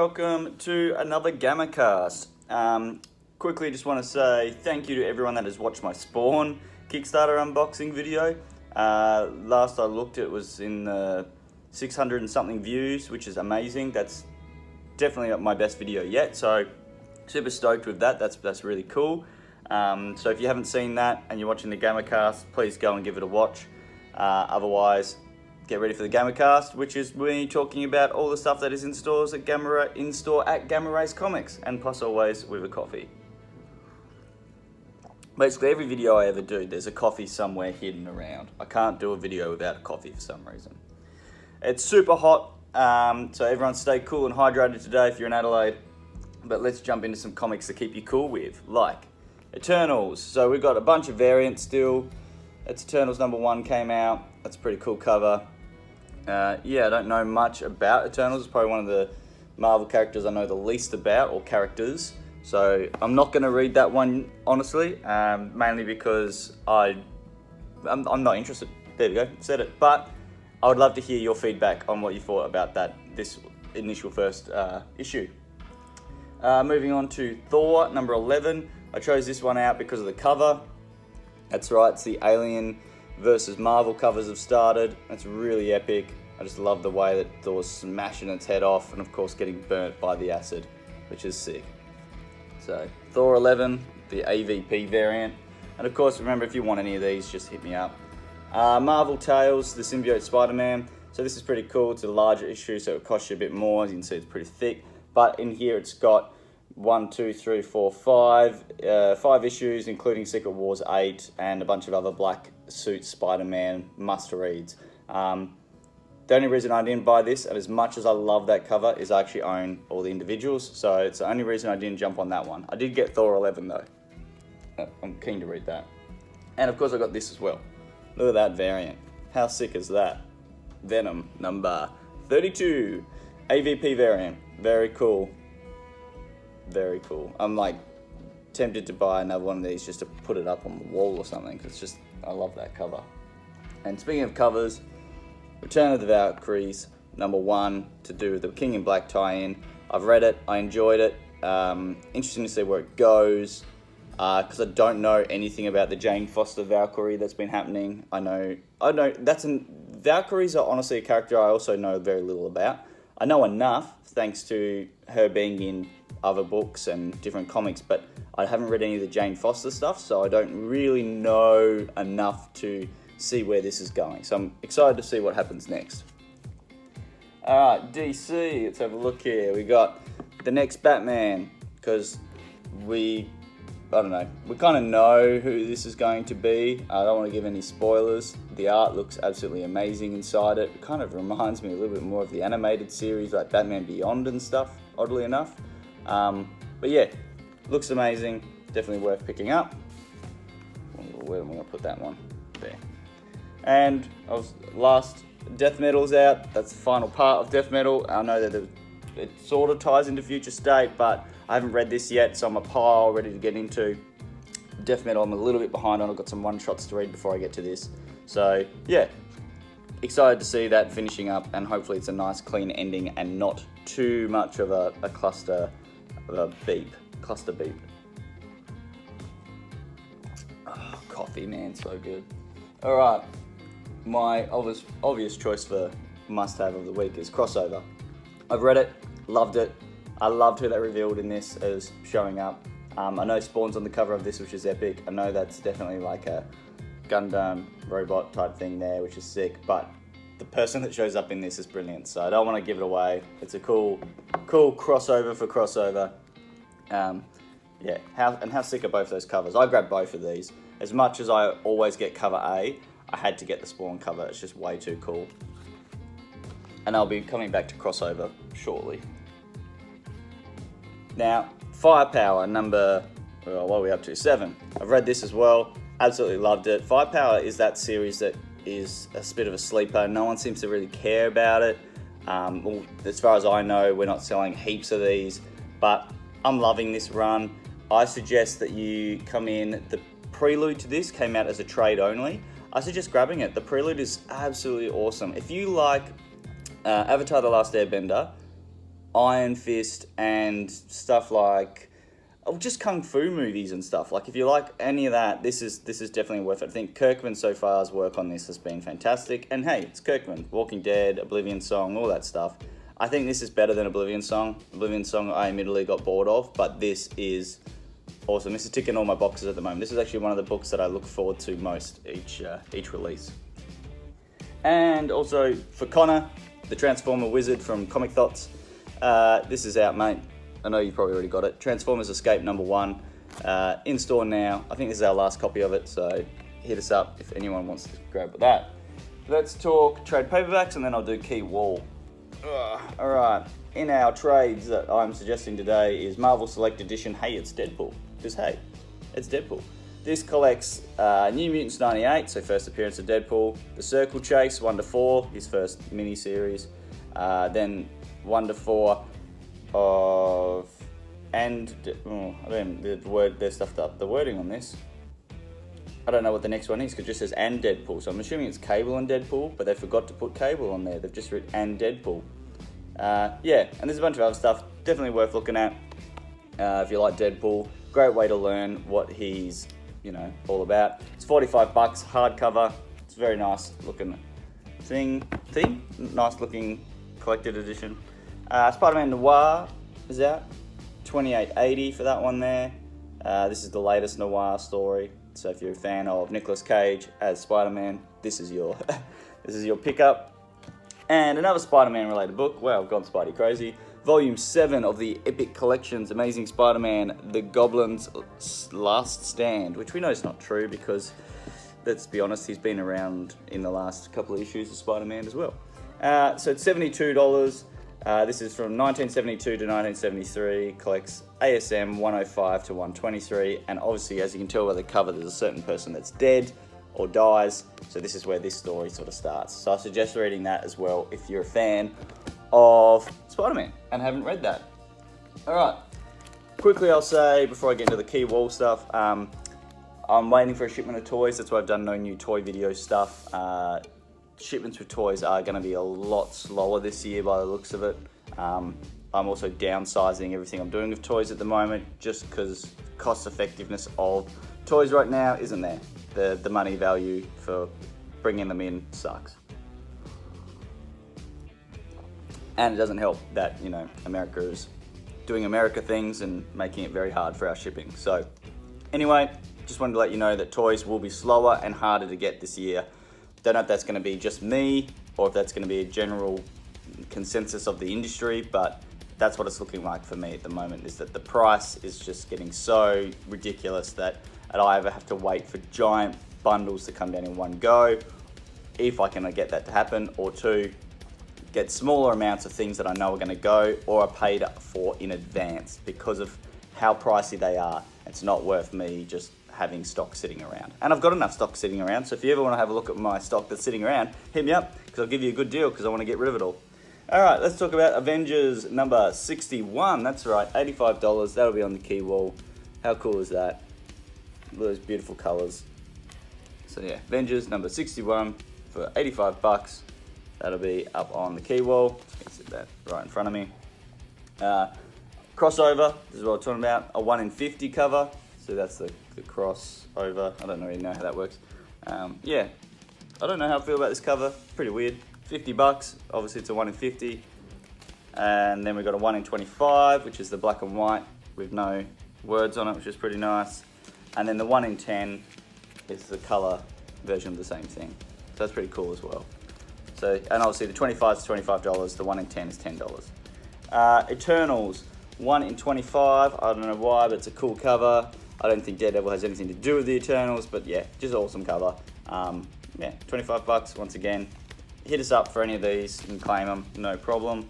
welcome to another GammaCast. Quickly just want to say thank you to everyone that has watched my Spawn Kickstarter unboxing video. Last I looked it was in the 600 and something views, which is amazing. That's definitely my best video yet, so super stoked with that. That's really cool. So if you haven't seen that and you're watching the GammaCast, please go and give it a watch. Otherwise, get ready for the GammaCast, which is me talking about all the stuff that is in stores at in-store at GammaRaysComics, and plus always with a coffee. Basically, every video I ever do, there's a coffee somewhere hidden around. I can't do a video without a coffee for some reason. It's super hot, so everyone stay cool and hydrated today if you're in Adelaide. But let's jump into some comics to keep you cool with, like Eternals. So we've got a bunch of variants still. It's Eternals #1 came out. That's a pretty cool cover. Yeah, I don't know much about Eternals. It's probably one of the Marvel characters I know the least about, or characters. So I'm not going to read that one, honestly, mainly because I'm not interested. There we go, said it. But I would love to hear your feedback on what you thought about this initial first issue. Moving on to Thor #11. I chose this one out because of the cover. That's right, it's the Alien versus Marvel covers have started. It's really epic. I just love the way that Thor's smashing its head off and of course getting burnt by the acid, which is sick. So Thor 11, the AVP variant. And of course, remember, if you want any of these, just hit me up. Marvel Tales, the Symbiote Spider-Man. So this is pretty cool. It's a larger issue, so it costs you a bit more. As you can see, it's pretty thick. But in here, it's got 5 issues, including Secret Wars 8 and a bunch of other black suit Spider-Man must-reads. The only reason I didn't buy this, and as much as I love that cover, is I actually own all the individuals, so it's the only reason I didn't jump on that one. I did get Thor 11 though. I'm keen to read that. And of course I got this as well. Look at that variant. How sick is that? Venom number 32. AVP variant. Very cool. Very cool. I'm like tempted to buy another one of these just to put it up on the wall or something, because it's just, I love that cover. And speaking of covers, Return of the Valkyries #1, to do with the King in Black tie-in. I've read it, I enjoyed it. Interesting to see where it goes, because I don't know anything about the Jane Foster Valkyrie that's been happening. I know Valkyries are honestly a character I also know very little about. I know enough thanks to her being in other books and different comics, but I haven't read any of the Jane Foster stuff, so I don't really know enough to see where this is going. So I'm excited to see what happens next. Alright, DC, let's have a look here. We got the next Batman, because we kind of know who this is going to be. I don't want to give any spoilers. The art looks absolutely amazing inside it. It kind of reminds me a little bit more of the animated series like Batman Beyond and stuff, oddly enough. But yeah, looks amazing. Definitely worth picking up. Where am I going to put that one? There. And last, Death Metal's out. That's the final part of Death Metal. I know that it sort of ties into Future State, but I haven't read this yet, so I'm a pile ready to get into. Death Metal I'm a little bit behind on. I've got some one-shots to read before I get to this. So yeah, excited to see that finishing up, and hopefully it's a nice clean ending and not too much of a cluster beep. Oh, coffee, man, so good. All right. My obvious choice for must-have of the week is Crossover. I've read it, loved it. I loved who they revealed in this as showing up. I know Spawn's on the cover of this, which is epic. I know that's definitely like a Gundam robot type thing there, which is sick. But the person that shows up in this is brilliant, so I don't want to give it away. It's a cool crossover for crossover. Yeah, how sick are both those covers? I grabbed both of these. As much as I always get cover A, I had to get the Spawn cover. It's just way too cool. And I'll be coming back to Crossover shortly. Now, Firepower what are we up to? 7. I've read this as well. Absolutely loved it. Firepower is that series that is a bit of a sleeper. No one seems to really care about it. Well, as far as I know, we're not selling heaps of these, but I'm loving this run. I suggest that you come in. The prelude to this came out as a trade only. I suggest grabbing it. The prelude is absolutely awesome. If you like Avatar: The Last Airbender, Iron Fist and stuff like, oh, just kung fu movies and stuff. Like if you like any of that, this is definitely worth it. I think Kirkman so far's work on this has been fantastic. And hey, it's Kirkman, Walking Dead, Oblivion Song, all that stuff. I think this is better than Oblivion Song. Oblivion Song I admittedly got bored of, but this is awesome. This is ticking all my boxes at the moment. This is actually one of the books that I look forward to most each release. And also for Connor, the Transformer Wizard from Comic Thoughts. This is out, mate. I know you've probably already got it. Transformers Escape #1, in store now. I think this is our last copy of it, so hit us up if anyone wants to grab that. Let's talk trade paperbacks and then I'll do key wall. Alright, in our trades that I'm suggesting today is Marvel Select Edition. Hey, it's Deadpool. Just hey, it's Deadpool. This collects New Mutants 98, so first appearance of Deadpool. The Circle Chase 1-4, his first mini-series. Then 1-4 of... And... Oh, I don't know, they're stuffed up. The wording on this, I don't know what the next one is, because it just says and Deadpool. So I'm assuming it's Cable and Deadpool, but they forgot to put Cable on there. They've just written and Deadpool. Yeah, and there's a bunch of other stuff. Definitely worth looking at if you like Deadpool. Great way to learn what he's, all about. It's $45, hardcover. It's a very nice looking theme. Nice looking collected edition. Spider-Man Noir is out. $28.80 for that one there. This is the latest Noir story. So if you're a fan of Nicolas Cage as Spider-Man, this is your pickup. And another Spider-Man related book. Wow, I've gone Spidey crazy. Volume 7 of the Epic Collections, Amazing Spider-Man, The Goblin's Last Stand, which we know is not true because, let's be honest, he's been around in the last couple of issues of Spider-Man as well. So it's $72. This is from 1972 to 1973, collects ASM 105 to 123, and obviously, as you can tell by the cover, there's a certain person that's dead or dies, so this is where this story sort of starts. So I suggest reading that as well if you're a fan of Spider-Man and haven't read that. Alright, quickly I'll say, before I get into the key wall stuff, I'm waiting for a shipment of toys. That's why I've done no new toy video stuff. Shipments with toys are going to be a lot slower this year by the looks of it. I'm also downsizing everything I'm doing with toys at the moment, just because cost effectiveness of toys right now isn't there. The money value for bringing them in sucks. And it doesn't help that, America is doing America things and making it very hard for our shipping. So anyway, just wanted to let you know that toys will be slower and harder to get this year. Don't know if that's going to be just me or if that's going to be a general consensus of the industry, but that's what it's looking like for me at the moment, is that the price is just getting so ridiculous that I'd either have to wait for giant bundles to come down in one go, if I can get that to happen, or two, get smaller amounts of things that I know are going to go or are paid for in advance because of how pricey they are. It's not worth me just having stock sitting around. And I've got enough stock sitting around, so if you ever want to have a look at my stock that's sitting around, hit me up, because I'll give you a good deal, because I want to get rid of it all. Alright, let's talk about Avengers number 61. That's right, $85. That'll be on the key wall. How cool is that? Look at those beautiful colours. So yeah, Avengers number 61 for $85. That'll be up on the key wall. You can see that right in front of me. Crossover, this is what I'm talking about. A 1 in 50 cover. So that's the crossover. I don't really know how that works. Yeah, I don't know how I feel about this cover. Pretty weird. $50. Obviously, it's a 1 in 50. And then we've got a 1 in 25, which is the black and white with no words on it, which is pretty nice. And then the 1 in 10 is the color version of the same thing. So that's pretty cool as well. So, and obviously the 25 is $25, the 1 in 10 is $10. Eternals, 1 in 25, I don't know why, but it's a cool cover. I don't think Daredevil has anything to do with the Eternals, but yeah, just awesome cover. Yeah, $25 once again. Hit us up for any of these, you can claim them, no problem.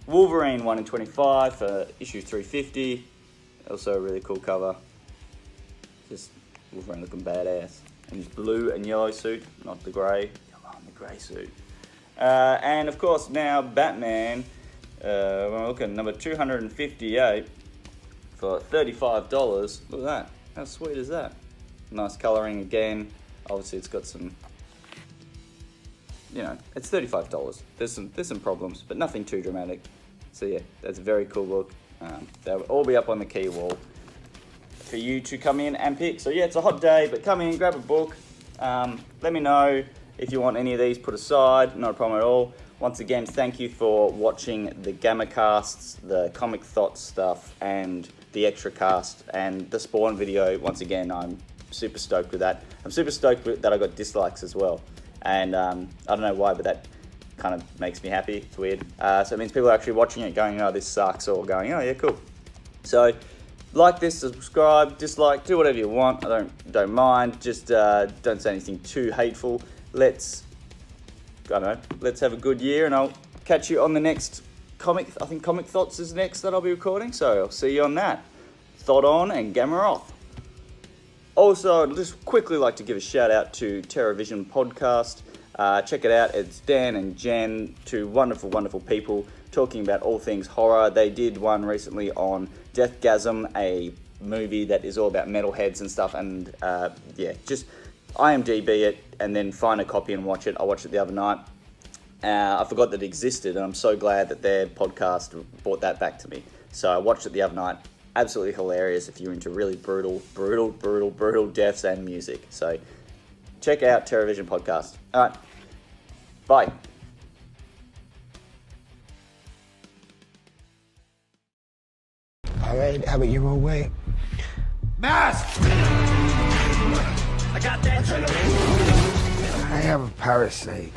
Wolverine, 1 in 25 for issue 350. Also a really cool cover. Just Wolverine looking badass. In his blue and yellow suit, not the grey. Come on, the grey suit. And of course now Batman, we're looking at number 258 for $35. Look at that, how sweet is that? Nice colouring again. Obviously it's got some, it's $35. There's some problems, but nothing too dramatic. So yeah, that's a very cool book. They'll all be up on the key wall for you to come in and pick. So yeah, it's a hot day, but come in, grab a book. Let me know if you want any of these put aside, not a problem at all. Once again, thank you for watching the GammaCasts, the Comic Thoughts stuff, and the extra cast, and the Spawn video. Once again, I'm super stoked with that. I'm super stoked that I got dislikes as well. And I don't know why, but that kind of makes me happy. It's weird. So it means people are actually watching it going, oh, this sucks, or going, oh, yeah, cool. So like this, subscribe, dislike, do whatever you want. I don't mind. Just don't say anything too hateful. Let's have a good year, and I'll catch you on the next comic. I think Comic Thoughts is next that I'll be recording, so I'll see you on that. Thought on and Gamma off. Also, I'd just quickly like to give a shout out to TerraVision Podcast. Check it out. It's Dan and Jen, two wonderful, wonderful people talking about all things horror. They did one recently on Deathgasm, a movie that is all about metalheads and stuff, and yeah, just IMDb it and then find a copy and watch it. I watched it the other night. I forgot that it existed, and I'm so glad that their podcast brought that back to me. So I watched it the other night. Absolutely hilarious if you're into really brutal deaths and music. So check out TerraVision Podcast. All right, bye. All right, have it your own way. Mask! I got that. I have a parasite.